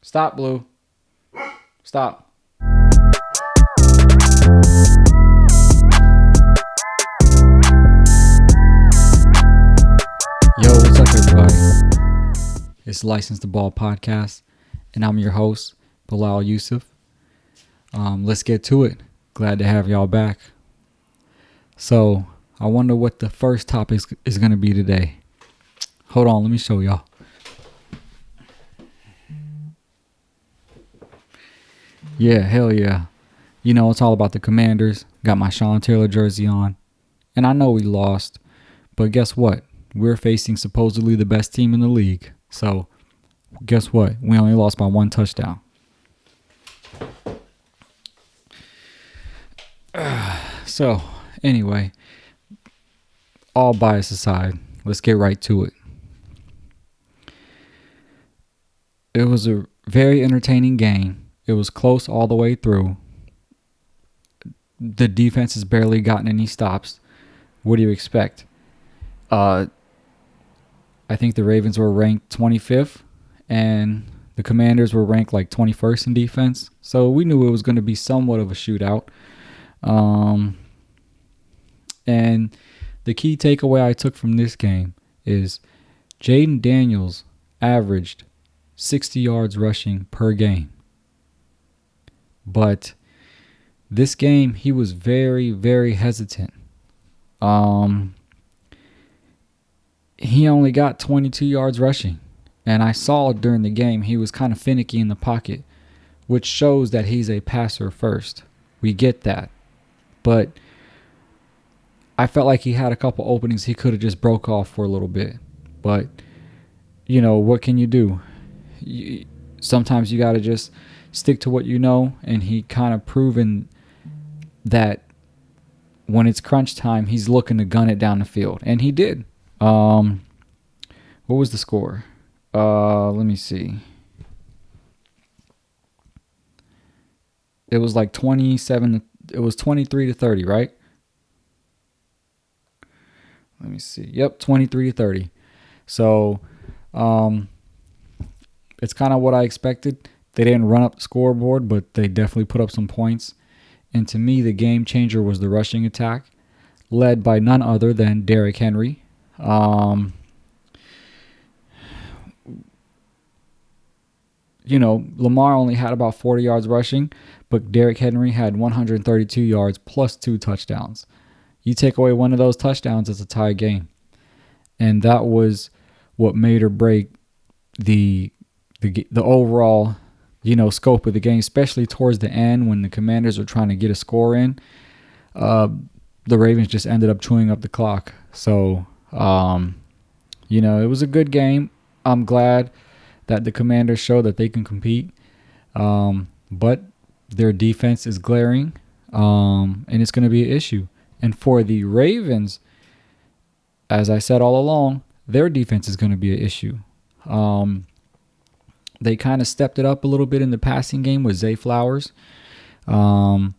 Stop, Blue. Stop. Yo, what's up, everybody? It's License to Ball Podcast, and I'm your host, Bilal Yusuf. Let's get to it. Glad to have y'all back. So, I wonder what the first topic is going to be today. Hold on, let me show y'all. Yeah, hell yeah. You know, it's all about the Commanders. Got my Sean Taylor jersey on. And I know we lost, but guess what? We're facing supposedly the best team in the league. So, guess what? We only lost by 1 touchdown. So, anyway, all bias aside, let's get right to it. It was a very entertaining game. It was close all the way through. The defense has barely gotten any stops. What do you expect? I think the Ravens were ranked 25th, and the Commanders were ranked like 21st in defense. So we knew it was going to be somewhat of a shootout. And the key takeaway I took from this game is Jaden Daniels averaged 60 yards rushing per game. But this game, he was very, very hesitant. He only got 22 yards rushing. And I saw during the game he was kind of finicky in the pocket, which shows that he's a passer first. We get that. But I felt like he had a couple openings he could have just broke off for a little bit. But, you know, what can you do? Sometimes you got to just stick to what you know, and he kind of proven that when it's crunch time, he's looking to gun it down the field, and he did. What was the score? Let me see. It was like 27. It was 23-30, right? Let me see. Yep, 23-30. So, it's kind of what I expected. They didn't run up the scoreboard, but they definitely put up some points. And to me, the game changer was the rushing attack, led by none other than Derrick Henry. You know, Lamar only had about 40 yards rushing, but Derrick Henry had 132 yards plus 2 touchdowns. You take away one of those touchdowns, it's a tie game. And that was what made or break the overall, you know, scope of the game, especially towards the end when the Commanders were trying to get a score in. The Ravens just ended up chewing up the clock. So, you know, it was a good game. I'm glad that the Commanders show that they can compete. But their defense is glaring, and it's going to be an issue. And for the Ravens, as I said all along, their defense is going to be an issue. They kind of stepped it up a little bit in the passing game with Zay Flowers. So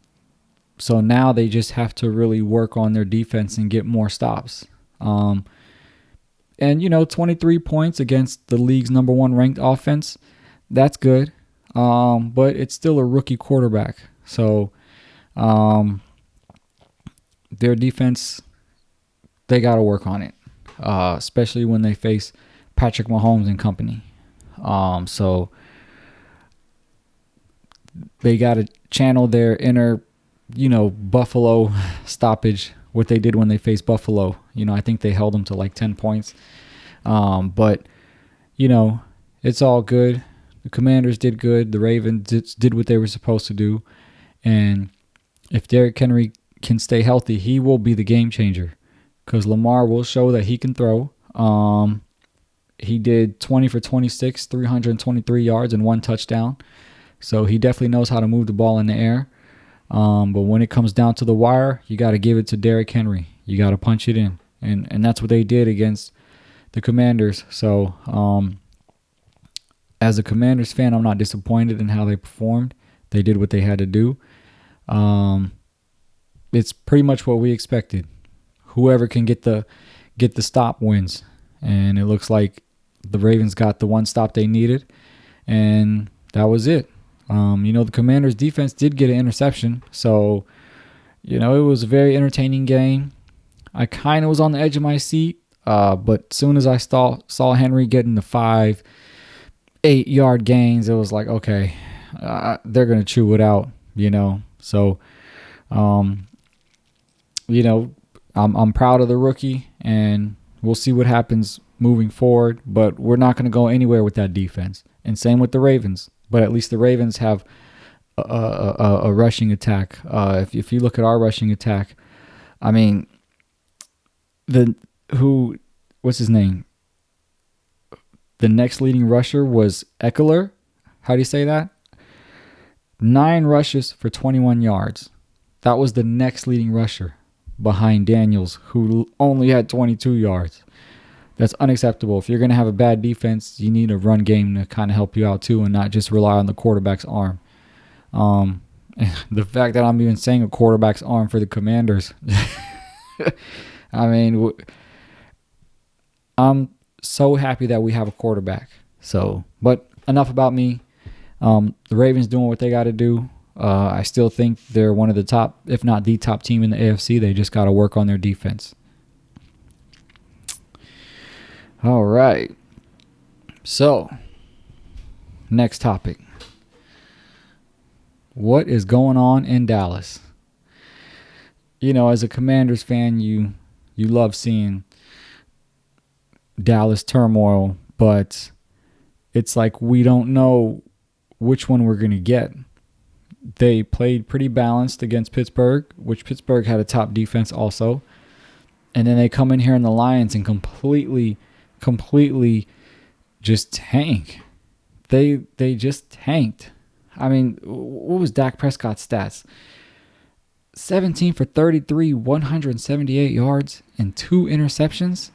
now they just have to really work on their defense and get more stops. And, you know, 23 points against the league's number 1 ranked offense, that's good. But it's still a rookie quarterback. So their defense, they got to work on it, especially when they face Patrick Mahomes and company. So they got to channel their inner, you know, Buffalo stoppage, what they did when they faced Buffalo. You know, I think they held them to like 10 points. But, you know, it's all good. The Commanders did good. The Ravens did what they were supposed to do. And if Derrick Henry can stay healthy, he will be the game changer because Lamar will show that he can throw. He did 20 for 26, 323 yards and 1 touchdown. So he definitely knows how to move the ball in the air. But when it comes down to the wire, you got to give it to Derrick Henry. You got to punch it in. And that's what they did against the Commanders. So as a Commanders fan, I'm not disappointed in how they performed. They did what they had to do. It's pretty much what we expected. Whoever can get the stop wins. And it looks like the Ravens got the one stop they needed. And that was it. The Commanders' defense did get an interception, so it was a very entertaining game. I kind of was on the edge of my seat, but soon as I saw Henry getting the 5-8 yard gains, it was like, okay, they're gonna chew it out, So, I'm proud of the rookie, and we'll see what happens moving forward. But we're not gonna go anywhere with that defense, and same with the Ravens. But at least the Ravens have a rushing attack. If you look at our rushing attack, I mean, what's his name? The next leading rusher was Eckler. How do you say that? 9 rushes for 21 yards. That was the next leading rusher behind Daniels, who only had 22 yards. That's unacceptable. If you're going to have a bad defense, you need a run game to kind of help you out too, and not just rely on the quarterback's arm. The fact that I'm even saying a quarterback's arm for the Commanders, I mean, I'm so happy that we have a quarterback. So, but enough about me. The Ravens doing what they got to do. I still think they're one of the top, if not the top team in the AFC. They just got to work on their defense. All right. So, next topic. What is going on in Dallas? As a Commanders fan, you love seeing Dallas turmoil, but it's like we don't know which one we're going to get. They played pretty balanced against Pittsburgh, which Pittsburgh had a top defense also. And then they come in here in the Lions and completely just tank. They just tanked. I mean, what was Dak Prescott's stats? 17 for 33, 178 yards, and 2 interceptions.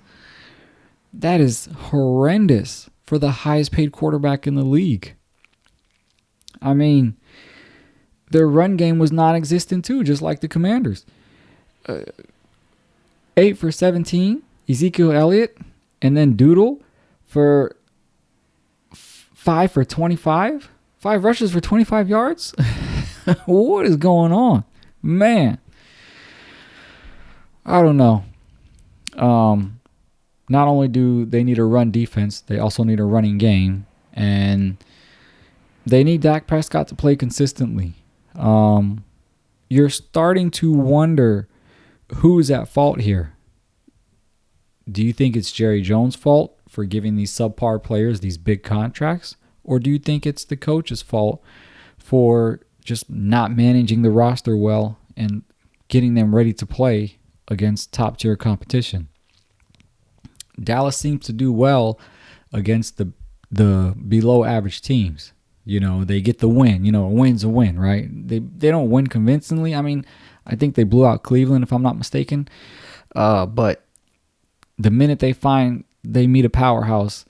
That is horrendous for the highest paid quarterback in the league. I mean, their run game was non-existent too, just like the Commanders. 8 for 17, Ezekiel Elliott, and then Doodle for 5 for 25. 5 rushes for 25 yards? What is going on? Man. I don't know. Not only do they need a run defense, they also need a running game. And they need Dak Prescott to play consistently. You're starting to wonder who's at fault here. Do you think it's Jerry Jones' fault for giving these subpar players these big contracts? Or do you think it's the coach's fault for just not managing the roster well and getting them ready to play against top-tier competition? Dallas seems to do well against the below-average teams. They get the win. A win's a win, right? They don't win convincingly. I mean, I think they blew out Cleveland, if I'm not mistaken. But the minute they meet a powerhouse,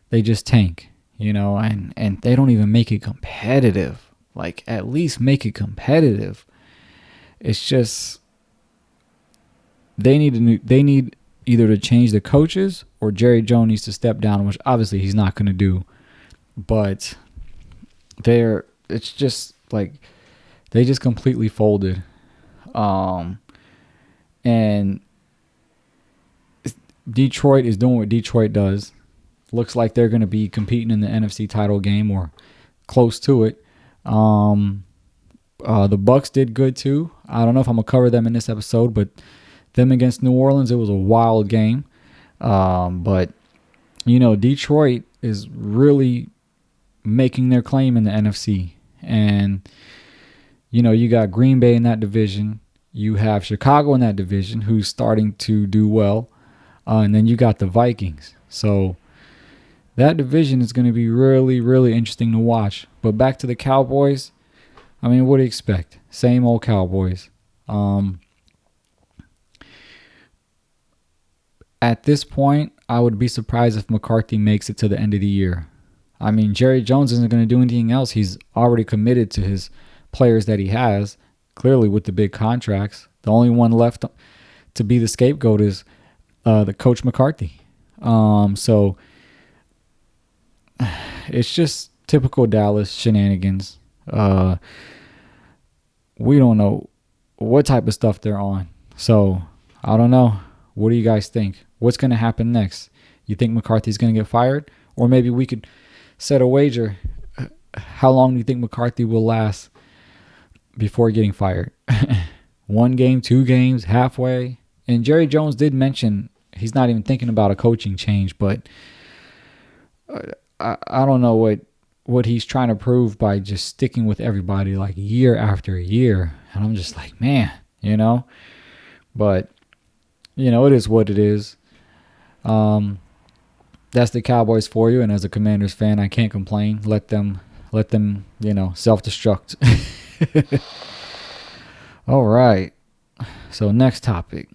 they just tank, and they don't even make it competitive. Like, at least make it competitive. It's just they need either to change the coaches or Jerry Jones needs to step down, which obviously he's not going to do. But it's just like they just completely folded. And Detroit is doing what Detroit does. Looks like they're going to be competing in the NFC title game or close to it. The Bucks did good too. I don't know if I'm going to cover them in this episode, but them against New Orleans, it was a wild game. But, Detroit is really making their claim in the NFC. And, you got Green Bay in that division. You have Chicago in that division who's starting to do well. And then you got the Vikings. So that division is going to be really, really interesting to watch. But back to the Cowboys. I mean, what do you expect? Same old Cowboys. At this point, I would be surprised if McCarthy makes it to the end of the year. I mean, Jerry Jones isn't going to do anything else. He's already committed to his players that he has, clearly with the big contracts. The only one left to be the scapegoat is the coach McCarthy. So it's just typical Dallas shenanigans. We don't know what type of stuff they're on. So, I don't know. What do you guys think? What's going to happen next? You think McCarthy's going to get fired? Or maybe we could set a wager. How long do you think McCarthy will last before getting fired? 1 game, 2 games, halfway? And Jerry Jones did mention he's not even thinking about a coaching change, but I don't know what he's trying to prove by just sticking with everybody like year after year. And I'm just like, man, But, it is what it is. That's the Cowboys for you. And as a Commanders fan, I can't complain. Let them, self-destruct. All right. So next topic.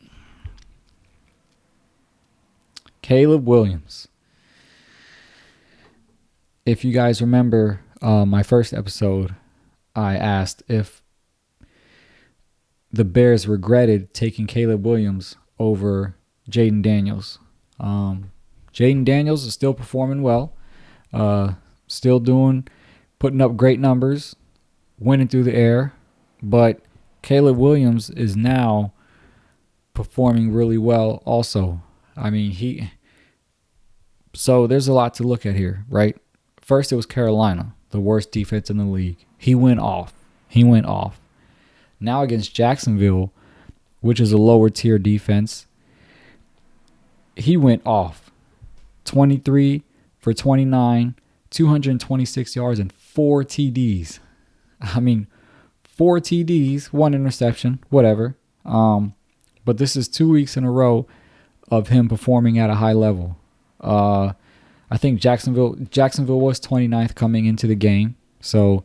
Caleb Williams. If you guys remember my first episode, I asked if the Bears regretted taking Caleb Williams over Jaden Daniels. Jaden Daniels is still performing well, still putting up great numbers, winning through the air, but Caleb Williams is now performing really well also. I mean, so there's a lot to look at here, right? First, it was Carolina, the worst defense in the league. He went off. Now against Jacksonville, which is a lower tier defense, he went off. 23 for 29, 226 yards, and 4 TDs. I mean, 4 TDs, 1 interception, whatever. But this is 2 weeks in a row of him performing at a high level. I think Jacksonville was 29th coming into the game. So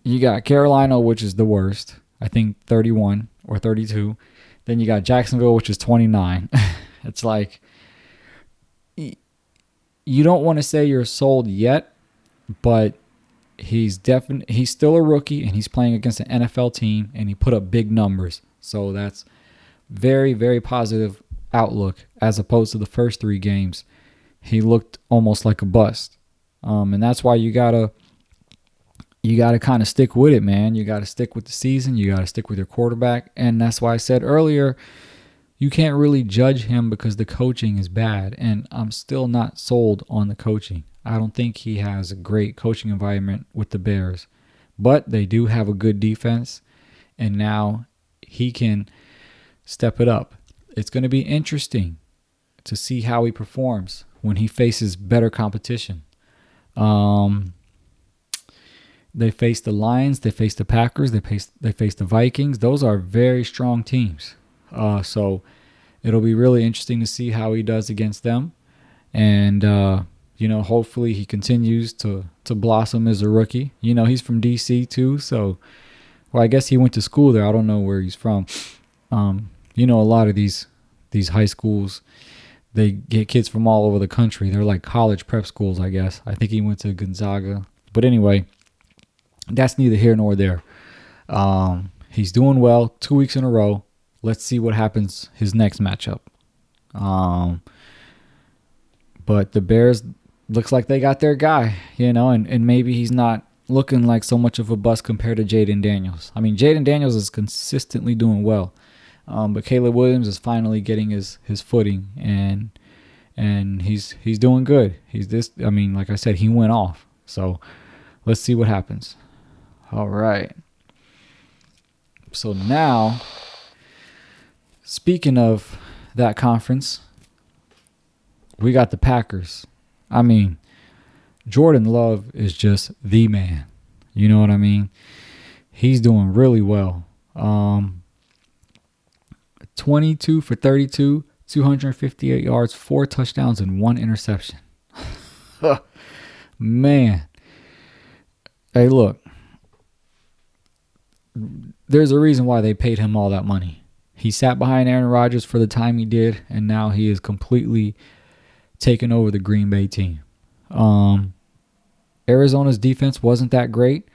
you got Carolina, which is the worst. I think 31 or 32. Then you got Jacksonville, which is 29. It's like, you don't want to say you're sold yet, but he's still a rookie, and he's playing against an NFL team, and he put up big numbers. So that's very, very positive outlook, as opposed to the first 3 games. He looked almost like a bust. And that's why you gotta kind of stick with it, man. You got to stick with the season. You got to stick with your quarterback. And that's why I said earlier, you can't really judge him because the coaching is bad. And I'm still not sold on the coaching. I don't think he has a great coaching environment with the Bears. But they do have a good defense. And now he can step it up. It's going to be interesting to see how he performs when he faces better competition. They face the Lions, they face the Packers, they face the Vikings. Those are very strong teams. So it'll be really interesting to see how he does against them. And, hopefully he continues to blossom as a rookie. He's from D.C. too, so, I guess he went to school there. I don't know where he's from. A lot of these high schools, they get kids from all over the country. They're like college prep schools, I guess. I think he went to Gonzaga. But anyway, that's neither here nor there. He's doing well 2 weeks in a row. Let's see what happens his next matchup. But the Bears, looks like they got their guy, and maybe he's not looking like so much of a bust compared to Jaden Daniels. I mean, Jaden Daniels is consistently doing well. But Caleb Williams is finally getting his footing, and he's doing good. Like I said, he went off. So let's see what happens. All right. So now, speaking of that conference, we got the Packers. I mean, Jordan Love is just the man. You know what I mean? He's doing really well. 22 for 32, 258 yards, 4 touchdowns, and 1 interception. Man. Hey, look. There's a reason why they paid him all that money. He sat behind Aaron Rodgers for the time he did, and now he is completely taken over the Green Bay team. Arizona's defense wasn't that great,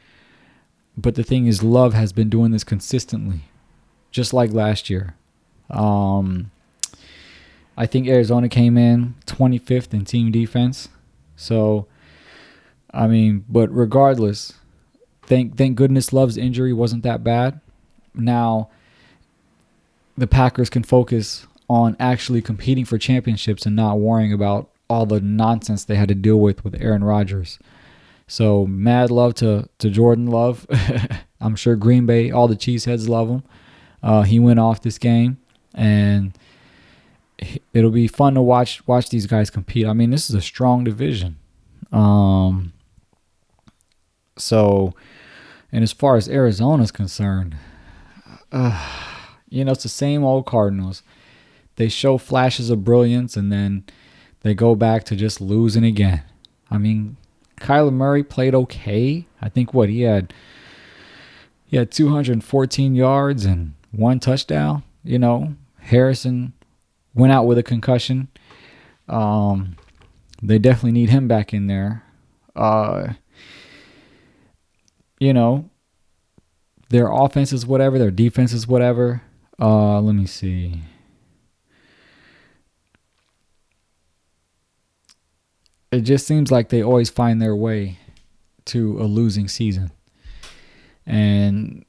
but the thing is, Love has been doing this consistently, just like last year. I think Arizona came in 25th in team defense. So I mean, but regardless, thank goodness Love's injury wasn't that bad. Now the Packers can focus on actually competing for championships and not worrying about all the nonsense they had to deal with Aaron Rodgers. So mad love to Jordan Love. I'm sure Green Bay, all the Cheeseheads love him. He went off this game, and it'll be fun to watch these guys compete. I mean, this is a strong division. So, and as far as Arizona's concerned, it's the same old Cardinals. They show flashes of brilliance, and then they go back to just losing again. I mean, Kyler Murray played okay. I think he had 214 yards and 1 touchdown. Harrison went out with a concussion. They definitely need him back in there. Their offense is whatever, their defense is whatever. Let me see. It just seems like they always find their way to a losing season. And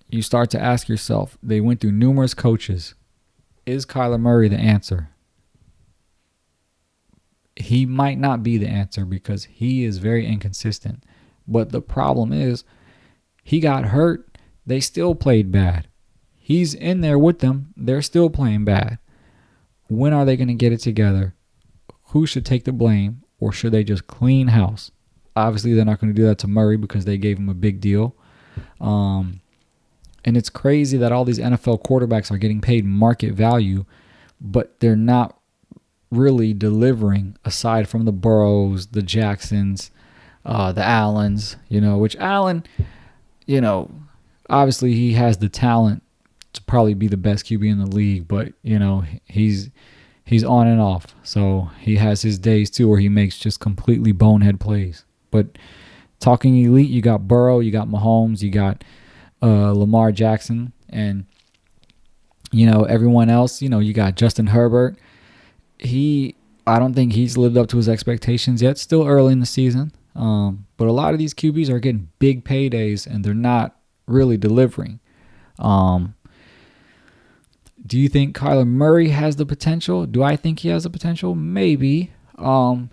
you start to ask yourself, they went through numerous coaches. Is Kyler Murray the answer? He might not be the answer because he is very inconsistent. But the problem is, he got hurt. They still played bad. He's in there with them. They're still playing bad. When are they going to get it together? Who should take the blame, or should they just clean house? Obviously, they're not going to do that to Murray because they gave him a big deal. And it's crazy that all these NFL quarterbacks are getting paid market value, but they're not really delivering aside from the Burrows, the Jacksons, the Allens, which Allen, obviously he has the talent to probably be the best QB in the league, but, he's on and off. So he has his days too where he makes just completely bonehead plays. But talking elite, you got Burrow, you got Mahomes, you got Lamar Jackson, and everyone else. You got Justin Herbert. I don't think he's lived up to his expectations yet. Still early in the season, but a lot of these QBs are getting big paydays and they're not really delivering. Do you think Kyler Murray has the potential? Do I think he has the potential? Maybe.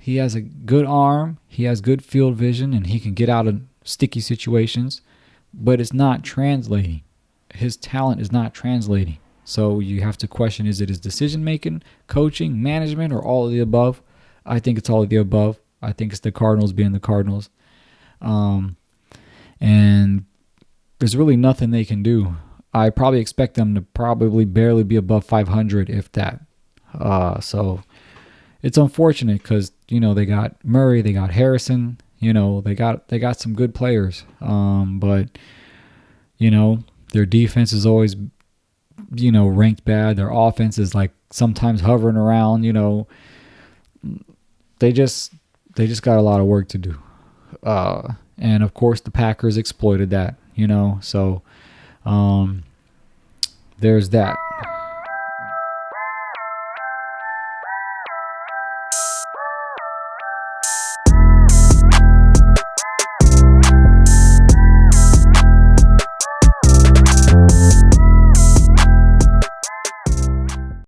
He has a good arm. He has good field vision, and he can get out of sticky situations. But it's not translating. His talent is not translating. So you have to question, is it his decision-making, coaching, management, or all of the above? I think it's all of the above. I think it's the Cardinals being the Cardinals. And there's really nothing they can do. I probably expect them to probably barely be above 500, if that. So it's unfortunate because, they got Murray, they got Harrison, they got some good players. But, their defense is always, ranked bad. Their offense is like sometimes hovering around, they just got a lot of work to do. And of course the Packers exploited that, so there's that.